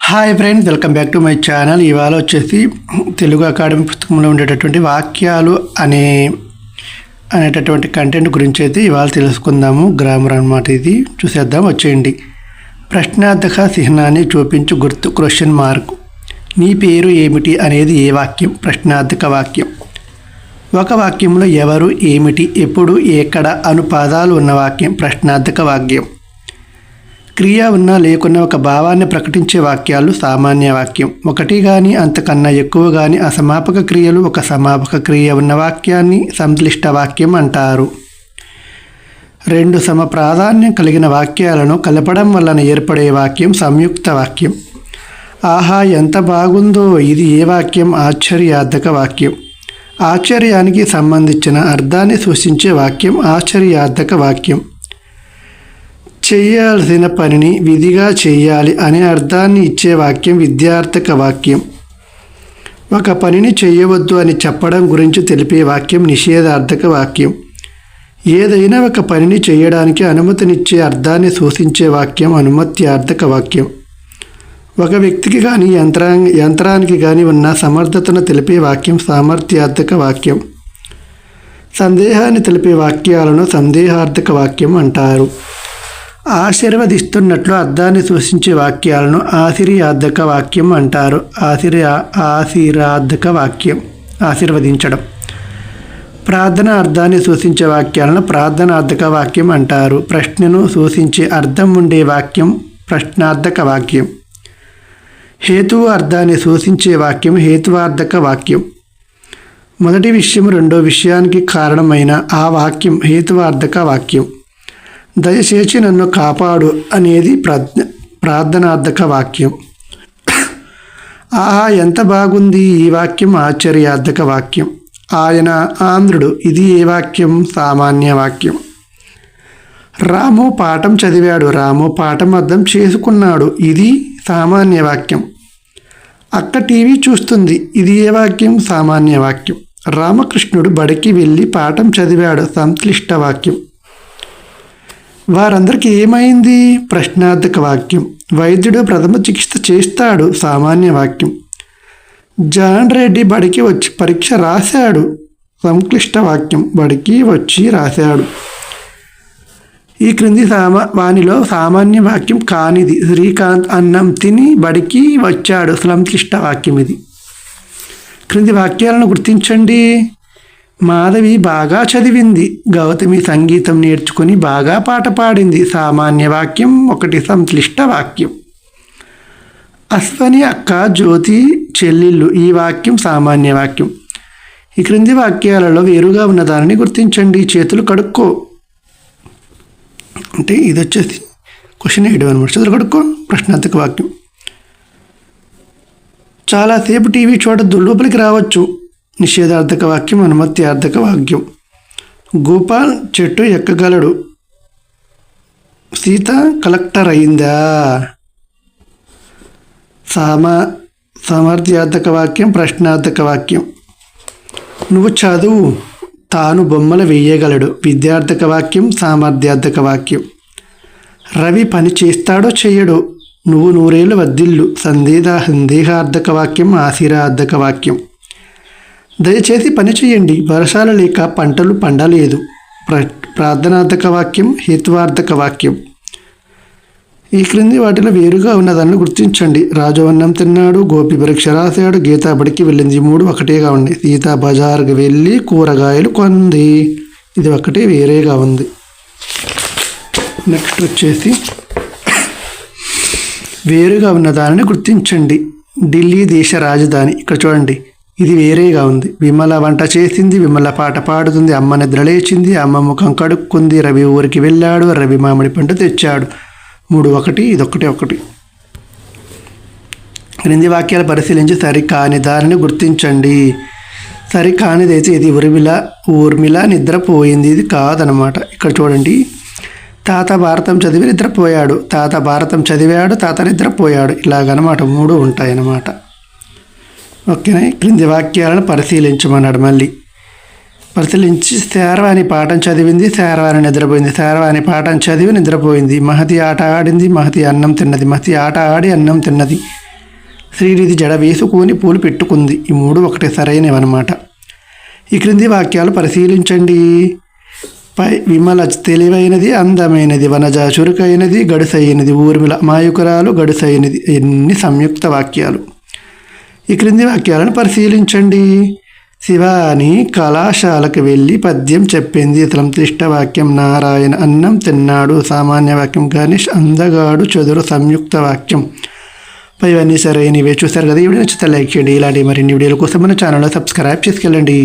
Hi friends, welcome back to my channel. ఇవాళ వచ్చేసి Telugu academy పుస్తకంలో ఉండేటటువంటి వాక్యాలు అనేటటువంటి కంటెంట్ గురించి అయితే ఇవాళ తెలుసుకుందాము. గ్రామర్ అన్నమాట. ఇది చూసేద్దాం, వచ్చేయండి. ప్రశ్నార్థక చిహ్నాన్ని చూపించు గుర్తు క్వశ్చన్ మార్క్. నీ పేరు ఏమిటి అనేది ఏ వాక్యం? ప్రశ్నార్థక వాక్యం. ఒక వాక్యంలో ఎవరు, ఏమిటి, ఎప్పుడు, ఎక్కడ అను పదాలు ఉన్న వాక్యం ప్రశ్నార్థక వాక్యం. క్రియ ఉన్నా లేకున్నా ఒక భావాన్ని ప్రకటించే వాక్యాలు సామాన్య వాక్యం. ఒకటి కానీ అంతకన్నా ఎక్కువ కానీ అసమాపక క్రియలు ఒక సమాపక క్రియ ఉన్న వాక్యాన్ని సంక్లిష్ట వాక్యం అంటారు. రెండు సమ ప్రాధాన్యం కలిగిన వాక్యాలను కలపడం వలన ఏర్పడే వాక్యం సంయుక్త వాక్యం. ఆహా ఎంత బాగుందో, ఇది ఏ వాక్యం? ఆశ్చర్యార్థక వాక్యం. ఆశ్చర్యానికి సంబంధించిన అర్థాన్ని సూచించే వాక్యం ఆశ్చర్యార్థక వాక్యం. చేయాల్సిన పనిని విధిగా చేయాలి అనే అర్థాన్ని ఇచ్చే వాక్యం విద్యార్థక వాక్యం. ఒక పనిని చేయవద్దు అని చెప్పడం గురించి తెలిపే వాక్యం నిషేధార్థక వాక్యం. ఏదైనా ఒక పనిని చేయడానికి అనుమతినిచ్చే అర్థాన్ని సూచించే వాక్యం అనుమత్యార్థక వాక్యం. ఒక వ్యక్తికి కానీ యంత్రానికి కానీ ఉన్న సమర్థతను తెలిపే వాక్యం సామర్థ్యార్థక వాక్యం. సందేహాన్ని తెలిపే వాక్యాలను సందేహార్థక వాక్యం అంటారు. ఆశీర్వదిస్తున్నట్లు అర్థాన్ని సూచించే వాక్యాలను ఆశీర్వాదక వాక్యం అంటారు. ఆశీర్వాదక వాక్యం ఆశీర్వదించడం. ప్రార్థన అర్థాన్ని సూచించే వాక్యాలను ప్రార్థనార్థక వాక్యం అంటారు. ప్రశ్నను సూచించే అర్థం ఉండే వాక్యం ప్రశ్నార్థక వాక్యం. హేతువు అర్థాన్ని సూచించే వాక్యం హేతువార్థక వాక్యం. మొదటి విషయం రెండో విషయానికి కారణమైన ఆ వాక్యం హేతువార్థక వాక్యం. దయచేసి నన్ను కాపాడు అనేది ప్రార్థనార్థక వాక్యం. ఆహా ఎంత బాగుంది, ఈ వాక్యం ఆశ్చర్యార్థక వాక్యం. ఆయన ఆంధ్రుడు, ఇది ఏ వాక్యం? సామాన్య వాక్యం. రాము పాఠం చదివాడు, రాము పాఠం అర్థం చేసుకున్నాడు, ఇది సామాన్య వాక్యం. అక్క టీవీ చూస్తుంది, ఇది ఏ వాక్యం? సామాన్య వాక్యం. రామకృష్ణుడు బడికి వెళ్ళి పాఠం చదివాడు, సంక్లిష్ట వాక్యం. వారందరికీ ఏమైంది? ప్రశ్నార్థక వాక్యం. వైద్యుడు ప్రథమ చికిత్స చేస్తాడు, సామాన్య వాక్యం. జాన్ రెడ్డి బడికి వచ్చి పరీక్ష రాశాడు, సంక్లిష్ట వాక్యం. బడికి వచ్చి రాశాడు. ఈ క్రింది వానిలో సామాన్య వాక్యం కానిది. శ్రీకాంత్ అన్నం తిని బడికి వచ్చాడు, సంక్లిష్ట వాక్యం. ఇది క్రింది వాక్యాలను గుర్తించండి. మాధవి బాగా చదివింది, గౌతమి సంగీతం నేర్చుకుని బాగా పాట పాడింది, సామాన్య వాక్యం. ఒకటి సంక్లిష్ట వాక్యం. అశ్వని అక్క జ్యోతి చెల్లెళ్ళు, ఈ వాక్యం సామాన్య వాక్యం. ఈ క్రింది వాక్యాలలో వేరుగా ఉన్న దానిని గుర్తించండి. చేతులు కడుక్కో అంటే ఇది వచ్చేసి క్వశ్చన్ వేయడం అనమాట. చేతులు కడుక్కో ప్రశ్నార్థక వాక్యం. చాలాసేపు టీవీ చూడద్దు, లోపలికి రావచ్చు, నిషేధార్థక వాక్యం అనుమత్యార్థక వాక్యం. గోపాల్ చెట్టు ఎక్కగలడు, సీత కలెక్టర్ అయిందా? సామర్థ్యార్థక వాక్యం ప్రశ్నార్థక వాక్యం. నువ్వు చదువు, తాను బొమ్మలు వేయగలడు, విద్యార్థక వాక్యం సామర్థ్యార్థక వాక్యం. రవి పని చేస్తాడో చెయ్యడో, నువ్వు నూరేళ్ళు వర్ధిల్లు, సందేహార్థక వాక్యం ఆశీర్వాదక వాక్యం. దయచేసి పని చేయండి, వర్షాలు లేక పంటలు పండలేదు, ప్రార్థనార్థక వాక్యం హేతువార్థక వాక్యం. ఈ క్రింది వాటిలో వేరుగా ఉన్నదాన్ని గుర్తించండి. రాజు అన్నం తిన్నాడు, గోపి పరీక్ష రాశాడు, గీత బడికి వెళ్ళింది. మూడు ఒకటేగా ఉన్నాయి. సీత బజార్కి వెళ్ళి కూరగాయలు కొంది, ఇది ఒకటే వేరేగా ఉంది. నెక్స్ట్ వచ్చేసి వేరుగా ఉన్న దానిని గుర్తించండి. ఢిల్లీ దేశ రాజధాని, ఇక్కడ చూడండి, ఇది వేరేగా ఉంది. విమల వంట చేసింది, విమల పాట పాడుతుంది, అమ్మ నిద్ర లేచింది, అమ్మ ముఖం కడుక్కుంది, రవి ఊరికి వెళ్ళాడు, రవి మామిడి పండు తెచ్చాడు. మూడు ఒకటి, ఇదొక్కటి ఒకటి. క్రింది వాక్యాలు పరిశీలించి సరికాని దానిని గుర్తించండి. సరికానిదైతే ఇది ఊర్మిళ నిద్రపోయింది, ఇది కాదనమాట. ఇక్కడ చూడండి, తాత భారతం చదివి నిద్రపోయాడు, తాత భారతం చదివాడు, తాత నిద్రపోయాడు, ఇలాగనమాట. మూడు ఉంటాయన్నమాట. ఓకేనా? క్రింది వాక్యాలను పరిశీలించమన్నాడు. మళ్ళీ పరిశీలించి శార్వాణి పాఠం చదివింది, శార్వాణి నిద్రపోయింది, శార్వాణి పాఠం చదివి నిద్రపోయింది. మహతి ఆట ఆడింది, మహతి అన్నం తిన్నది, మహతి ఆట ఆడి అన్నం తిన్నది. శ్రీనిధి జడ వేసుకొని పూలు పెట్టుకుంది. ఈ 3 ఒకటే సరైనవన్నమాట. ఈ క్రింది వాక్యాలు పరిశీలించండి. విమల తెలివైనది, అందమైనది, వనజ చురుకైనది, గడుసైనది, ఊర్మిళ మాయుకురాలు, గడుసైనది. ఎన్ని సంయుక్త వాక్యాలు. ఈ క్రింది వాక్యాలను పరిశీలించండి. శివాని కళాశాలకు వెళ్ళి పద్యం చెప్పింది. సంక్లిష్ట వాక్యం నారాయణ అన్నం తిన్నాడు. సామాన్య వాక్యం గణేష్ అందగాడు. చదురు సంయుక్త వాక్యం. ఇవన్నీ సరైనవే. చూస్తారు కదా. ఈ వీడియో నచ్చితే లైక్ చేయండి. ఇలాంటి మరిన్ని వీడియోల కోసం మన ఛానల్లో సబ్స్క్రైబ్ చేసుకెళ్ళండి.